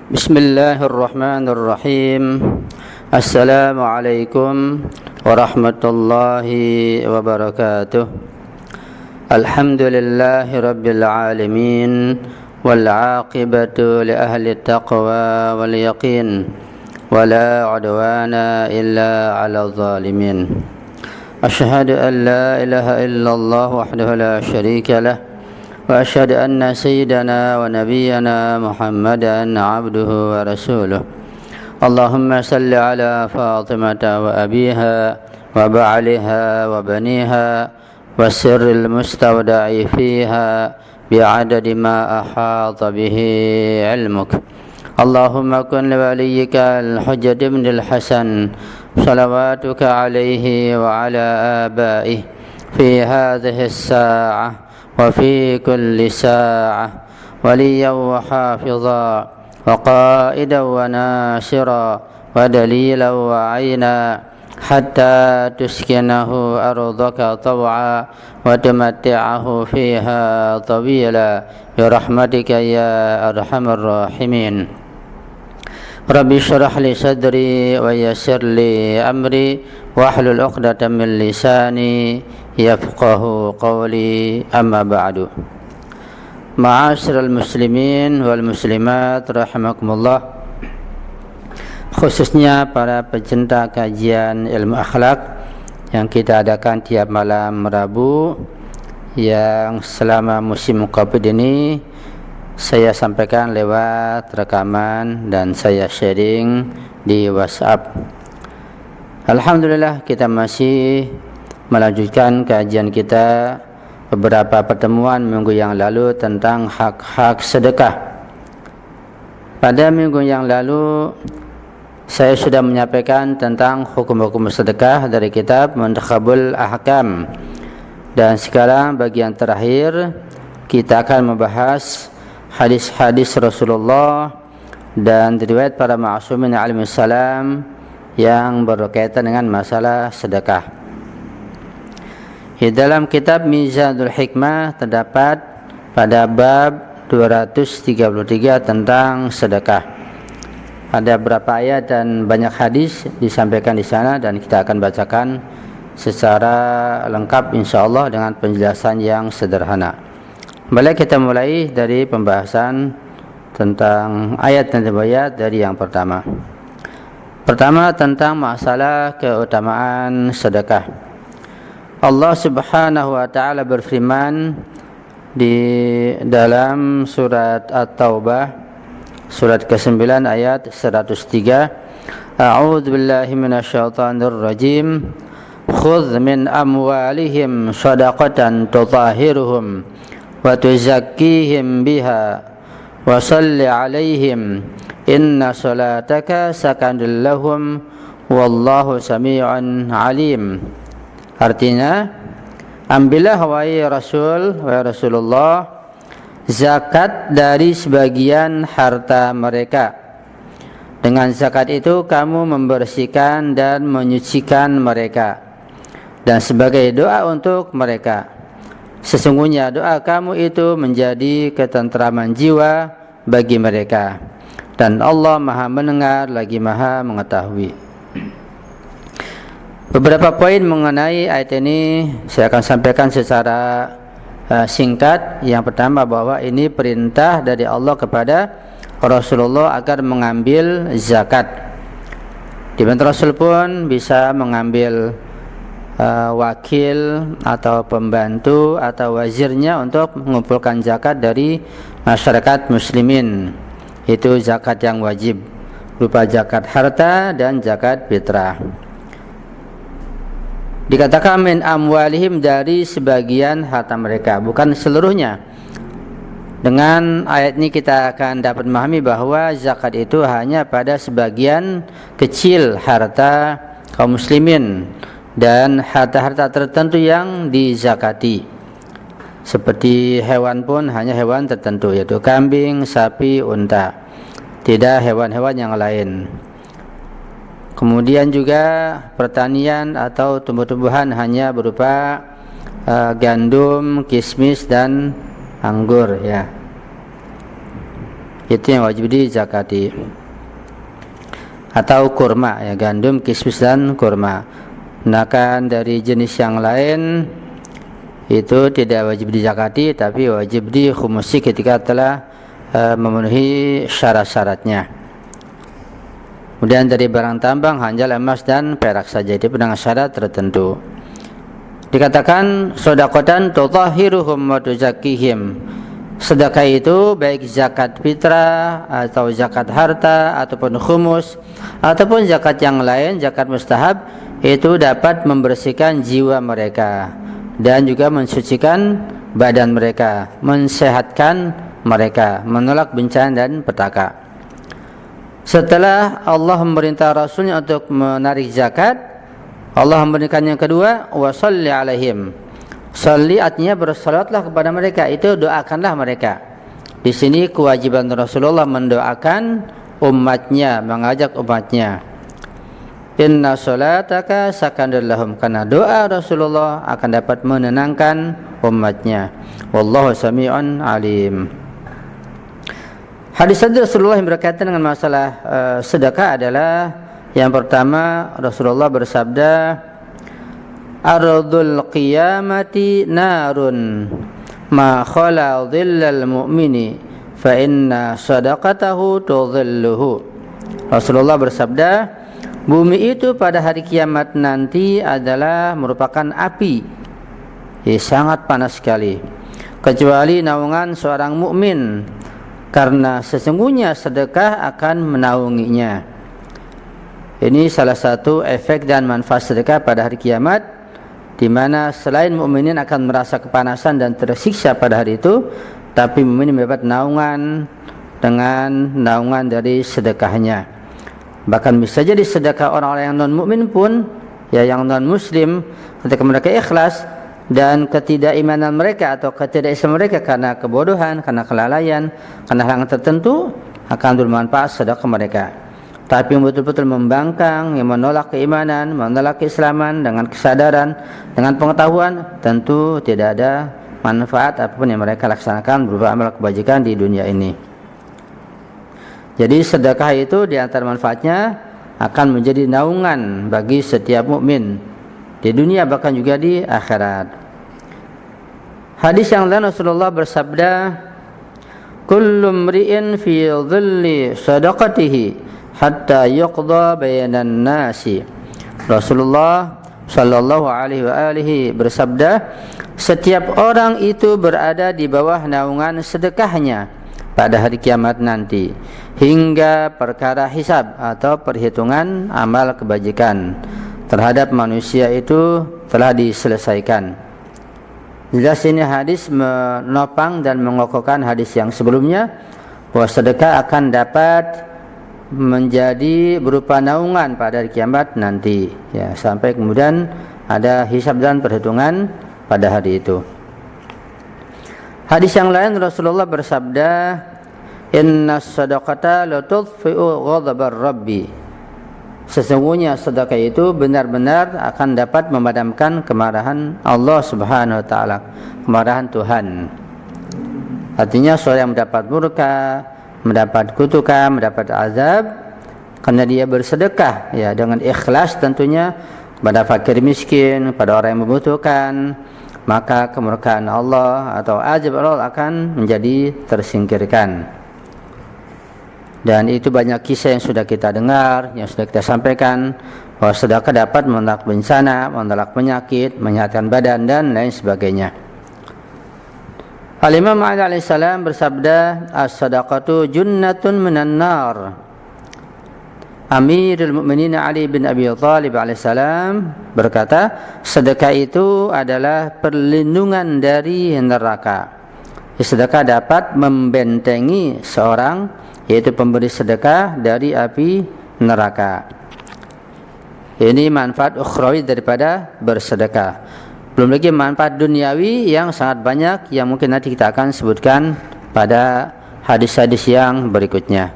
Bismillahirrahmanirrahim. Assalamualaikum warahmatullahi wabarakatuh. Alhamdulillahi rabbil alamin, wal aqibatu li ahli taqwa wal yaqin, wala udwana illa ala zalimin. Ashhadu an la ilaha illallah wahdahu la syarika lah, wa asyhadu anna sayyidana wa nabiyyana Muhammadan abduhu wa rasuluh. Allahumma salli ala Fatimata wa abiha wa ba'liha wa baniha wa sirril mustawda'i fiha bi'adadi ma ahata bihi ilmuk. Allahumma kun li waliyyika al-Hujjat ibn al-Hasan salawatuka alaihi wa ala abaihi fi hadhihi as-sa'ah wa fi kulli sa'ah waliyan wa hafiza wa qa'idan wa nasira wa dalilan wa 'aina hatta tuskinahu ardaka taw'a wa tumatti'ahu fiha tawila bi rahmatika ya arhamar rahimin. Rabbi shrah li sadri wa yassir li amri wahlul 'uqdatam min lisani yafqahu qawli, amma ba'du. Ma'asyiral muslimin wal muslimat rahimakumullah, khususnya para pecinta kajian ilmu akhlak yang kita adakan tiap malam Rabu, yang selama musim Covid ini saya sampaikan lewat rekaman dan saya sharing di WhatsApp. Alhamdulillah, kita masih melanjutkan kajian kita beberapa pertemuan minggu yang lalu tentang hak-hak sedekah. Pada minggu yang lalu saya sudah menyampaikan tentang hukum-hukum sedekah dari kitab Muntakhabul Ahkam, dan sekarang bagian terakhir kita akan membahas hadis-hadis Rasulullah dan riwayat para ma'sumin alaihi salam yang berkaitan dengan masalah sedekah. Di dalam kitab Mizanul Hikmah terdapat pada bab 233 tentang sedekah. Ada beberapa ayat dan banyak hadis disampaikan di sana, dan kita akan bacakan secara lengkap insyaallah dengan penjelasan yang sederhana. Baiklah, kita mulai dari pembahasan tentang ayat dan riwayat dari yang pertama. Pertama, tentang masalah keutamaan sedekah. Allah Subhanahu wa taala berfirman di dalam surat At-Taubah surat ke-9 ayat 103, A'udzu billahi minasyaitonir rajim. Khudh min amwalihim shadaqatan tutahhiruhum wa tuzakkihim biha wa shalli 'alaihim inna salataka sakanul lahum wallahu samii'un 'alim. Artinya, ambillah wahai Rasulullah zakat dari sebagian harta mereka. Dengan zakat itu kamu membersihkan dan menyucikan mereka, dan sebagai doa untuk mereka. Sesungguhnya doa kamu itu menjadi ketentraman jiwa bagi mereka, dan Allah Maha mendengar lagi Maha mengetahui. Beberapa poin mengenai ayat ini saya akan sampaikan secara singkat. Yang pertama, bahwa ini perintah dari Allah kepada Rasulullah agar mengambil zakat. Di mana Rasul pun bisa mengambil wakil atau pembantu atau wazirnya untuk mengumpulkan zakat dari masyarakat muslimin. Itu zakat yang wajib, berupa zakat harta dan zakat fitrah. Dikatakan min amwalihim, dari sebagian harta mereka, bukan seluruhnya. Dengan ayat ini kita akan dapat memahami bahwa zakat itu hanya pada sebagian kecil harta kaum muslimin, dan harta-harta tertentu yang dizakati. Seperti hewan pun hanya hewan tertentu, yaitu kambing, sapi, unta, tidak hewan-hewan yang lain. Kemudian juga pertanian atau tumbuh-tumbuhan hanya berupa gandum, kismis dan anggur, ya. itu yang wajib dizakati. Atau kurma, ya, gandum, kismis dan kurma. Sedangkan dari jenis yang lain itu tidak wajib dizakati, tapi wajib dikhumusi ketika telah memenuhi syarat-syaratnya. Kemudian dari barang tambang hanya emas dan perak saja, itu dengan syarat tertentu. Dikatakan sedekatan tutahhiruhum wa tuzakkihim. Sedekah itu baik zakat fitrah atau zakat harta ataupun khumus ataupun zakat yang lain, zakat mustahab, itu dapat membersihkan jiwa mereka dan juga mensucikan badan mereka, mensehatkan mereka, menolak bencana dan petaka. Setelah Allah memerintah Rasulnya untuk menarik zakat, Allah memberikan yang kedua, wa sholli alaihim. Sholli artinya bersalatlah kepada mereka, itu doakanlah mereka. Di sini kewajiban Rasulullah mendoakan umatnya, mengajak umatnya. Inna sholataka sakanun lahum, karena doa Rasulullah akan dapat menenangkan umatnya. Wallahu sami'un alim. Hadis Rasulullah yang berkaitan dengan masalah sedekah adalah yang pertama, Rasulullah bersabda, Ardul qiyamati narun ma khala dhillal mu'mini fa inna sadaqatahu tudhilluhu. Rasulullah bersabda, bumi itu pada hari kiamat nanti adalah merupakan api, sangat panas sekali, kecuali naungan seorang mukmin, karena sesungguhnya sedekah akan menaunginya. Ini salah satu efek dan manfaat sedekah pada hari kiamat, di mana selain mukminin akan merasa kepanasan dan tersiksa pada hari itu, tapi mukmin mendapat naungan dengan naungan dari sedekahnya. Bahkan bisa jadi sedekah orang-orang yang non mukmin pun, ya, yang non muslim, ketika mereka ikhlas dan ketidakimanan mereka atau ketidakislaman mereka karena kebodohan, karena kelalaian, karena halangan tertentu, akan bermanfaat sedekah mereka. Tapi yang betul-betul membangkang, yang menolak keimanan, menolak keislaman dengan kesadaran, dengan pengetahuan, tentu tidak ada manfaat apapun yang mereka laksanakan berupa amal kebajikan di dunia ini. Jadi sedekah itu di antara manfaatnya akan menjadi naungan bagi setiap mukmin di dunia, bahkan juga di akhirat. Hadis yang lain Rasulullah bersabda, kullu mri'in fi dhilli sadaqatihi hatta yuqda bainan nasi. Rasulullah sallallahu alaihi bersabda, setiap orang itu berada di bawah naungan sedekahnya pada hari kiamat nanti, hingga perkara hisab atau perhitungan amal kebajikan terhadap manusia itu telah diselesaikan. Jelas ini hadis menopang dan mengokohkan hadis yang sebelumnya, bahwa sedekah akan dapat menjadi berupa naungan pada hari kiamat nanti, ya, sampai kemudian ada hisab dan perhitungan pada hari itu. Hadis yang lain Rasulullah bersabda, inna sadaqata la tudfi'u ghadabar rabbi. Sesungguhnya sedekah itu benar-benar akan dapat memadamkan kemarahan Allah Subhanahu wa taala, kemarahan Tuhan. Artinya seorang yang mendapat murka, mendapat kutukan, mendapat azab karena dia bersedekah, ya, dengan ikhlas tentunya kepada fakir miskin, pada orang yang membutuhkan, maka kemurkaan Allah atau azab Allah akan menjadi tersingkirkan. Dan itu banyak kisah yang sudah kita dengar, yang sudah kita sampaikan, bahwa sedekah dapat menolak bencana, menolak penyakit, menyehatkan badan dan lain sebagainya. Al-Imam Ali alaihissalam bersabda, as-sadaqatu junnatun minan nar. Amirul Mukminin Ali bin Abi Thalib alaihissalam berkata, sedekah itu adalah perlindungan dari neraka. Sedekah dapat membentengi seorang, yaitu pemberi sedekah, dari api neraka. Ini manfaat ukhrawi daripada bersedekah. Belum lagi manfaat duniawi yang sangat banyak, yang mungkin nanti kita akan sebutkan pada hadis-hadis yang berikutnya.